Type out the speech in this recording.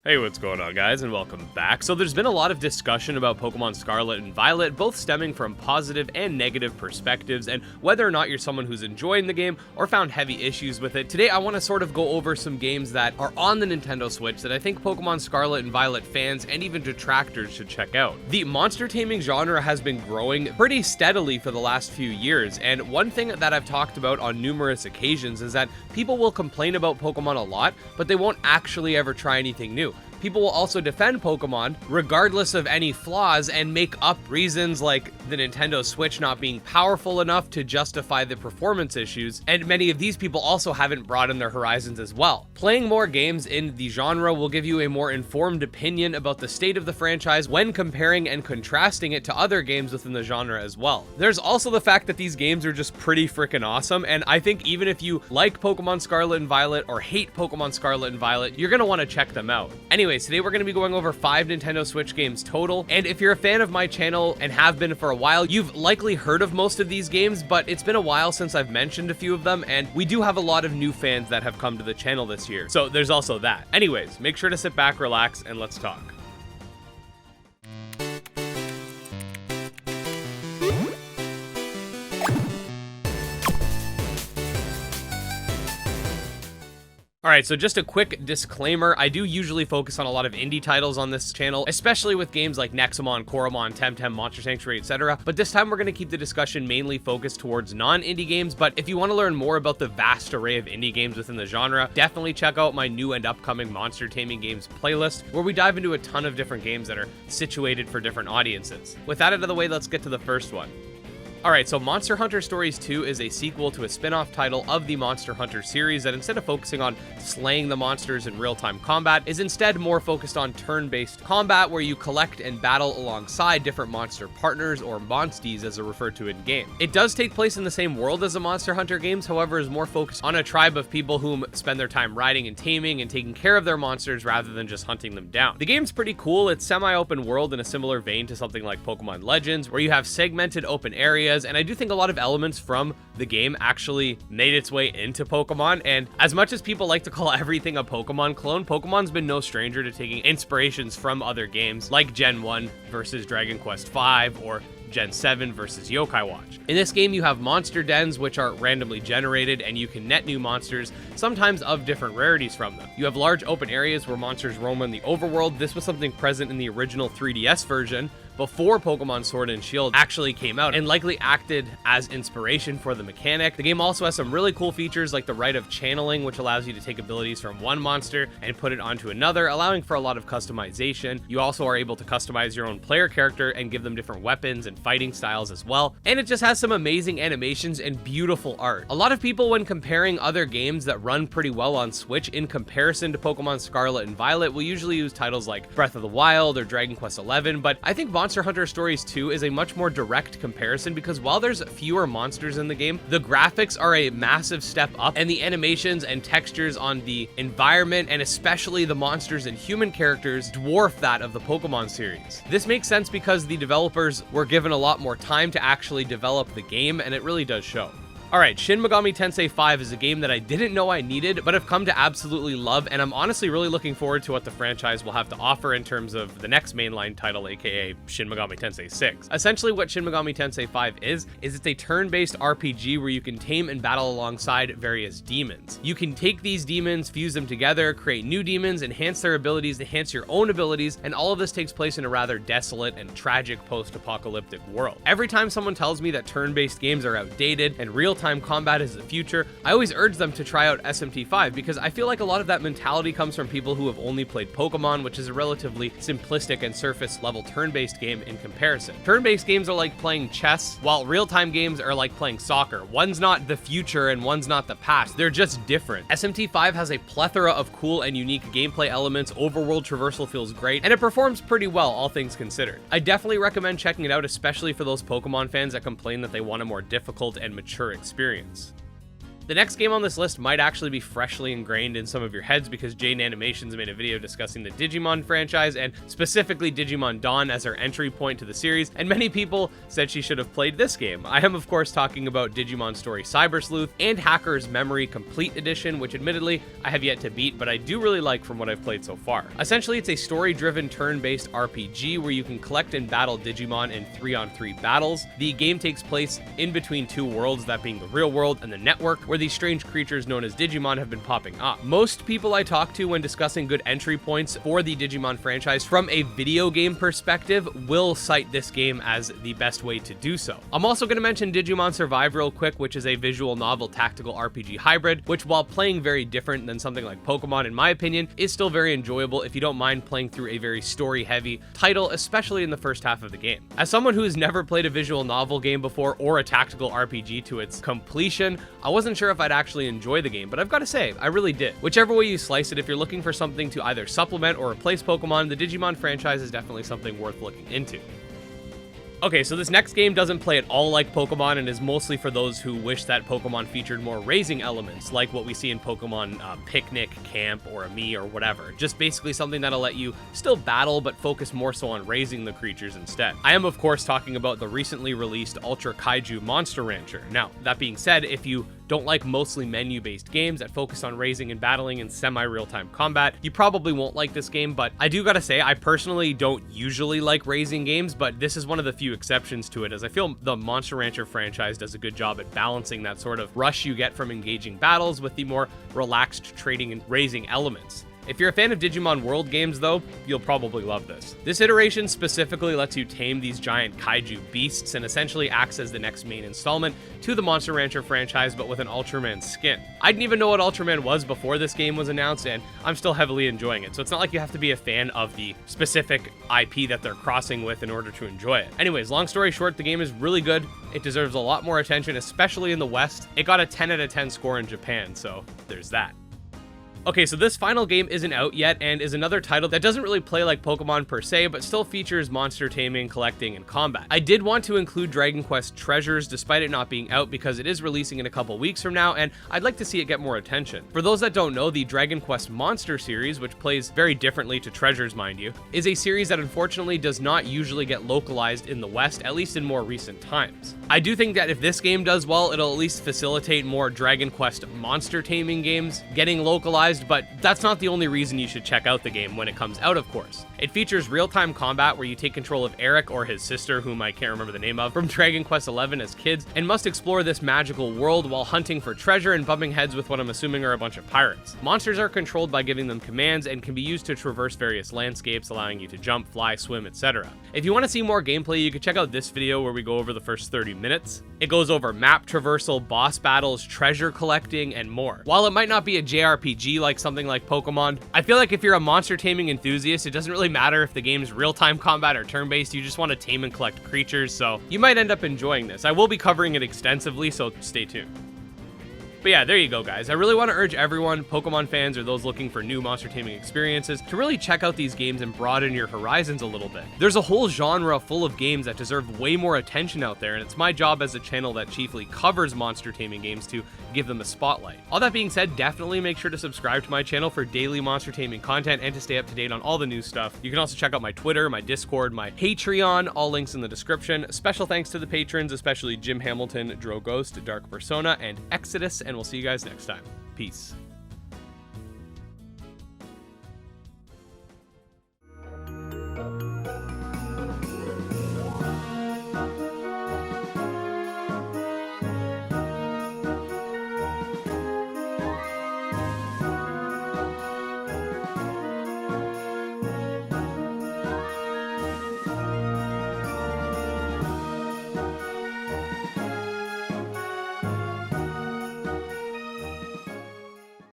Hey, what's going on, guys, and welcome back. So there's been a lot of discussion about Pokemon Scarlet and Violet, both stemming from positive and negative perspectives, and whether or not you're someone who's enjoying the game or found heavy issues with it. Today, I want to sort of go over some games that are on the Nintendo Switch that I think Pokemon Scarlet and Violet fans and even detractors should check out. The monster taming genre has been growing pretty steadily for the last few years, and one thing that I've talked about on numerous occasions is that people will complain about Pokemon a lot, but they won't actually ever try anything new. People will also defend Pokemon regardless of any flaws and make up reasons like the Nintendo Switch not being powerful enough to justify the performance issues, and many of these people also haven't broadened their horizons as well. Playing more games in the genre will give you a more informed opinion about the state of the franchise when comparing and contrasting it to other games within the genre as well. There's also the fact that these games are just pretty freaking awesome, and I think even if you like Pokemon Scarlet and Violet or hate Pokemon Scarlet and Violet, you're going to want to check them out. Anyways, today we're going to be going over 5 Nintendo Switch games total, and if you're a fan of my channel and have been for a while, you've likely heard of most of these games, but it's been a while since I've mentioned a few of them, and we do have a lot of new fans that have come to the channel this year, so there's also that. Anyways, make sure to sit back, relax, and let's talk. Alright, so just a quick disclaimer, I do usually focus on a lot of indie titles on this channel, especially with games like Nexomon, Koromon, Temtem, Monster Sanctuary, etc. But this time we're going to keep the discussion mainly focused towards non-indie games, but if you want to learn more about the vast array of indie games within the genre, definitely check out my new and upcoming Monster Taming Games playlist, where we dive into a ton of different games that are situated for different audiences. With that out of the way, let's get to the first one. Alright, so Monster Hunter Stories 2 is a sequel to a spin-off title of the Monster Hunter series that, instead of focusing on slaying the monsters in real-time combat, is instead more focused on turn-based combat where you collect and battle alongside different monster partners, or monsties as they're referred to in-game. It does take place in the same world as the Monster Hunter games, however is more focused on a tribe of people whom spend their time riding and taming and taking care of their monsters rather than just hunting them down. The game's pretty cool. It's semi-open world in a similar vein to something like Pokemon Legends, where you have segmented open areas, and I do think a lot of elements from the game actually made its way into Pokemon, and as much as people like to call everything a Pokemon clone, Pokemon's been no stranger to taking inspirations from other games like Gen 1 versus Dragon Quest V or Gen 7 versus Yokai Watch. In this game, you have monster dens, which are randomly generated, and you can net new monsters, sometimes of different rarities from them. You have large open areas where monsters roam in the overworld. This was something present in the original 3DS version before Pokemon Sword and Shield actually came out, and likely acted as inspiration for the mechanic. The game also has some really cool features like the Rite of Channeling, which allows you to take abilities from one monster and put it onto another, allowing for a lot of customization. You also are able to customize your own player character and give them different weapons and fighting styles as well, and it just has some amazing animations and beautiful art. A lot of people, when comparing other games that run pretty well on Switch in comparison to Pokemon Scarlet and Violet, will usually use titles like Breath of the Wild or Dragon Quest XI, but I think Monster Hunter Stories 2 is a much more direct comparison, because while there's fewer monsters in the game, the graphics are a massive step up, and the animations and textures on the environment, and especially the monsters and human characters, dwarf that of the Pokemon series. This makes sense because the developers were given a lot more time to actually develop the game, and it really does show. Alright, Shin Megami Tensei 5 is a game that I didn't know I needed, but have come to absolutely love, and I'm honestly really looking forward to what the franchise will have to offer in terms of the next mainline title, aka Shin Megami Tensei 6. Essentially, what Shin Megami Tensei 5 is it's a turn-based RPG where you can tame and battle alongside various demons. You can take these demons, fuse them together, create new demons, enhance their abilities, enhance your own abilities, and all of this takes place in a rather desolate and tragic post-apocalyptic world. Every time someone tells me that turn-based games are outdated and real-time combat is the future, I always urge them to try out SMT5, because I feel like a lot of that mentality comes from people who have only played Pokemon, which is a relatively simplistic and surface level turn-based game in comparison. Turn-based games are like playing chess, while real-time games are like playing soccer. One's not the future and one's not the past, they're just different. SMT5 has a plethora of cool and unique gameplay elements, overworld traversal feels great, and it performs pretty well, all things considered. I definitely recommend checking it out, especially for those Pokemon fans that complain that they want a more difficult and mature experience. The next game on this list might actually be freshly ingrained in some of your heads because Jaiden Animations made a video discussing the Digimon franchise and specifically Digimon Dawn as her entry point to the series, and many people said she should have played this game. I am of course talking about Digimon Story Cyber Sleuth and Hacker's Memory Complete Edition, which admittedly I have yet to beat, but I do really like from what I've played so far. Essentially, it's a story-driven turn-based RPG where you can collect and battle Digimon in 3-on-3 battles. The game takes place in between two worlds, that being the real world and the network, where these strange creatures known as Digimon have been popping up. Most people I talk to when discussing good entry points for the Digimon franchise from a video game perspective will cite this game as the best way to do so. I'm also going to mention Digimon Survive real quick, which is a visual novel tactical RPG hybrid, which while playing very different than something like Pokemon in my opinion, is still very enjoyable if you don't mind playing through a very story-heavy title, especially in the first half of the game. As someone who has never played a visual novel game before or a tactical RPG to its completion, I wasn't sure if I'd actually enjoy the game, but I've got to say, I really did. Whichever way you slice it, if you're looking for something to either supplement or replace Pokemon, the Digimon franchise is definitely something worth looking into. Okay, so this next game doesn't play at all like Pokemon and is mostly for those who wish that Pokemon featured more raising elements, like what we see in Pokemon Picnic, Camp, or Ami, or whatever. Just basically something that'll let you still battle, but focus more so on raising the creatures instead. I am, of course, talking about the recently released Ultra Kaiju Monster Rancher. Now, that being said, if you don't like mostly menu-based games that focus on raising and battling in semi-real-time combat, you probably won't like this game, but I do gotta say, I personally don't usually like raising games, but this is one of the few exceptions to it, as I feel the Monster Rancher franchise does a good job at balancing that sort of rush you get from engaging battles with the more relaxed trading and raising elements. If you're a fan of Digimon World games though, you'll probably love this. This iteration specifically lets you tame these giant kaiju beasts and essentially acts as the next main installment to the Monster Rancher franchise, but with an Ultraman skin. I didn't even know what Ultraman was before this game was announced, and I'm still heavily enjoying it, so it's not like you have to be a fan of the specific IP that they're crossing with in order to enjoy it. Anyways, long story short, the game is really good. It deserves a lot more attention, especially in the West. It got a 10 out of 10 score in Japan, so there's that. Okay, so this final game isn't out yet and is another title that doesn't really play like Pokemon per se, but still features monster taming, collecting, and combat. I did want to include Dragon Quest Treasures despite it not being out because it is releasing in a couple weeks from now, and I'd like to see it get more attention. For those that don't know, the Dragon Quest Monster series, which plays very differently to Treasures, mind you, is a series that unfortunately does not usually get localized in the West, at least in more recent times. I do think that if this game does well, it'll at least facilitate more Dragon Quest monster taming games getting localized, but that's not the only reason you should check out the game when it comes out, of course. It features real-time combat where you take control of Eric or his sister, whom I can't remember the name of, from Dragon Quest XI as kids, and must explore this magical world while hunting for treasure and bumping heads with what I'm assuming are a bunch of pirates. Monsters are controlled by giving them commands and can be used to traverse various landscapes, allowing you to jump, fly, swim, etc. If you want to see more gameplay, you can check out this video where we go over the first 30 minutes. It goes over map traversal, boss battles, treasure collecting, and more. While it might not be a JRPG like something like Pokemon, I feel like if you're a monster taming enthusiast, it doesn't really matter if the game's real-time combat or turn-based, you just want to tame and collect creatures, so you might end up enjoying this. I will be covering it extensively, so stay tuned. But yeah, there you go, guys. I really want to urge everyone, Pokemon fans or those looking for new monster taming experiences, to really check out these games and broaden your horizons a little bit. There's a whole genre full of games that deserve way more attention out there, and it's my job as a channel that chiefly covers monster taming games to give them a spotlight. All that being said, definitely make sure to subscribe to my channel for daily monster taming content and to stay up to date on all the new stuff. You can also check out my Twitter, my Discord, my Patreon, all links in the description. Special thanks to the patrons, especially Jim Hamilton, Droghost, Dark Persona, and Exodus, and we'll see you guys next time. Peace.